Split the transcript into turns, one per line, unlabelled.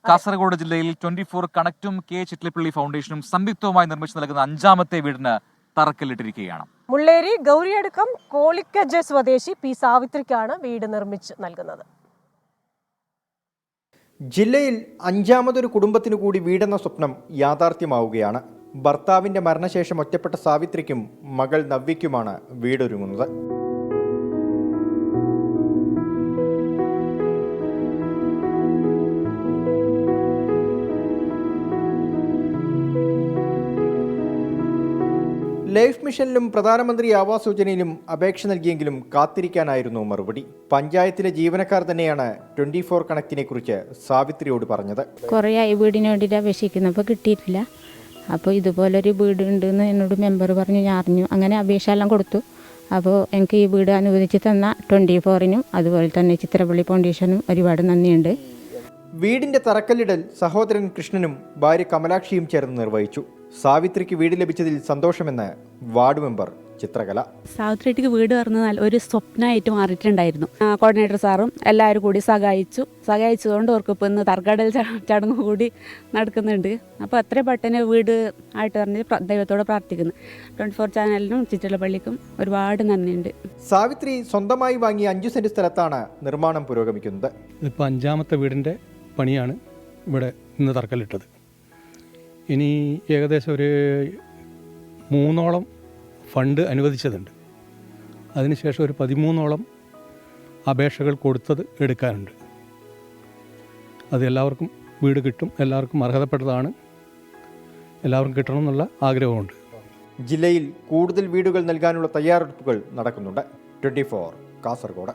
കാസർഗോഡ് ജില്ലയിൽ 24 കണക്റ്റും കെ ചിറ്റ്ലിപ്പള്ളി ഫൗണ്ടേഷനും സംയുക്തവുമായി നിർമ്മിച്ചു നൽകുന്ന 5ാമത്തെ വീടിന് തറക്കല്ലിട്ടിരിക്കുകയാണ്.
മുള്ളേരി ഗൗരിയടുക്കം കോളിക്കജ സ്വദേശി പി സാവിത്രിക്കാണ് വീട് നിർമ്മിച്ച് നൽകുന്നത്.
ജില്ലയിൽ 5ാമതൊരു കുടുംബത്തിനു കൂടി വീടെന്ന സ്വപ്നം യാഥാർത്ഥ്യമാവുകയാണ്. ഭർത്താവിന്റെ മരണശേഷം ഒറ്റപ്പെട്ട സാവിത്രിക്കും മകൾ നവ്യയ്ക്കുമാണ് വീടൊരുങ്ങുന്നത്. ലൈഫ് മിഷനിലും പ്രധാനമന്ത്രി ആവാസ് യോജനയിലും അപേക്ഷ നൽകിയെങ്കിലും കാത്തിരിക്കാനായിരുന്നു മറുപടി. പഞ്ചായത്തിലെ ജീവനക്കാർ തന്നെയാണ് 24 കണക്റ്റിനെ കുറിച്ച് സാവിത്രിയോട് പറഞ്ഞത്.
കുറേ വീടിന് വേണ്ടിയിട്ട് അപേക്ഷിക്കുന്നപ്പോൾ കിട്ടിയിട്ടില്ല. അപ്പോൾ ഇതുപോലൊരു വീട് ഉണ്ടെന്ന് എന്നോട് മെമ്പർ പറഞ്ഞു, ഞാൻ അറിഞ്ഞു. അങ്ങനെ അപേക്ഷ എല്ലാം കൊടുത്തു. അപ്പോൾ എനിക്ക് ഈ വീട് അനുവദിച്ച് തന്ന 24നും അതുപോലെ തന്നെ ചിത്രപ്പള്ളി ഫൗണ്ടേഷനും ഒരുപാട് നന്ദിയുണ്ട്.
വീടിന്റെ തറക്കല്ലിടൽ സഹോദരൻ കൃഷ്ണനും ഭാര്യ കമലാക്ഷിയും ചേർന്ന് നിർവഹിച്ചു. സാവിത്രിക്ക് വീട് ലഭിച്ചതിൽ സന്തോഷമെന്ന് വാർഡ് മെമ്പർ ചിത്രകല.
സാവിത്രിക്ക് വീട് പറഞ്ഞാൽ ഒരു സ്വപ്നമായിട്ട് മാറിയിട്ടുണ്ടായിരുന്നു. കോർഡിനേറ്റർ സാറും എല്ലാവരും കൂടി സഹായിച്ചതുകൊണ്ട് ഓർക്കിപ്പോൾ ഇന്ന് തറക്കടൽ ചടങ്ങ് കൂടി നടക്കുന്നുണ്ട്. അപ്പോൾ അത്ര പെട്ടെന്ന് വീട് ആയിട്ട് പറഞ്ഞ് ദൈവത്തോടെ പ്രാർത്ഥിക്കുന്നു. 24 ചാനലിനും ചിറ്റലപ്പള്ളിക്കും ഒരുപാട് നന്ദിയുണ്ട്.
സാവിത്രി സ്വന്തമായി വാങ്ങിയ 5 സെന്റ് സ്ഥലത്താണ് നിർമ്മാണം പുരോഗമിക്കുന്നത്.
ഇതിപ്പോൾ 5ാമത്തെ വീടിൻ്റെ പണിയാണ് ഇവിടെ ഇന്ന് തറക്കല്ലിട്ടത്. ഇനി ഏകദേശം ഒരു 3ഓളം ഫണ്ട് അനുവദിച്ചതുണ്ട്. അതിനുശേഷം ഒരു 13ഓളം അപേക്ഷകൾ കൊടുത്തത് എടുക്കാനുണ്ട്. അത് എല്ലാവർക്കും വീട് കിട്ടും, എല്ലാവർക്കും അർഹതപ്പെട്ടതാണ്, എല്ലാവർക്കും കിട്ടണമെന്നുള്ള ആഗ്രഹമുണ്ട്.
ജില്ലയിൽ കൂടുതൽ വീടുകൾ നൽകാനുള്ള തയ്യാറെടുപ്പുകൾ നടക്കുന്നുണ്ട്. 24 കാസർഗോഡ്.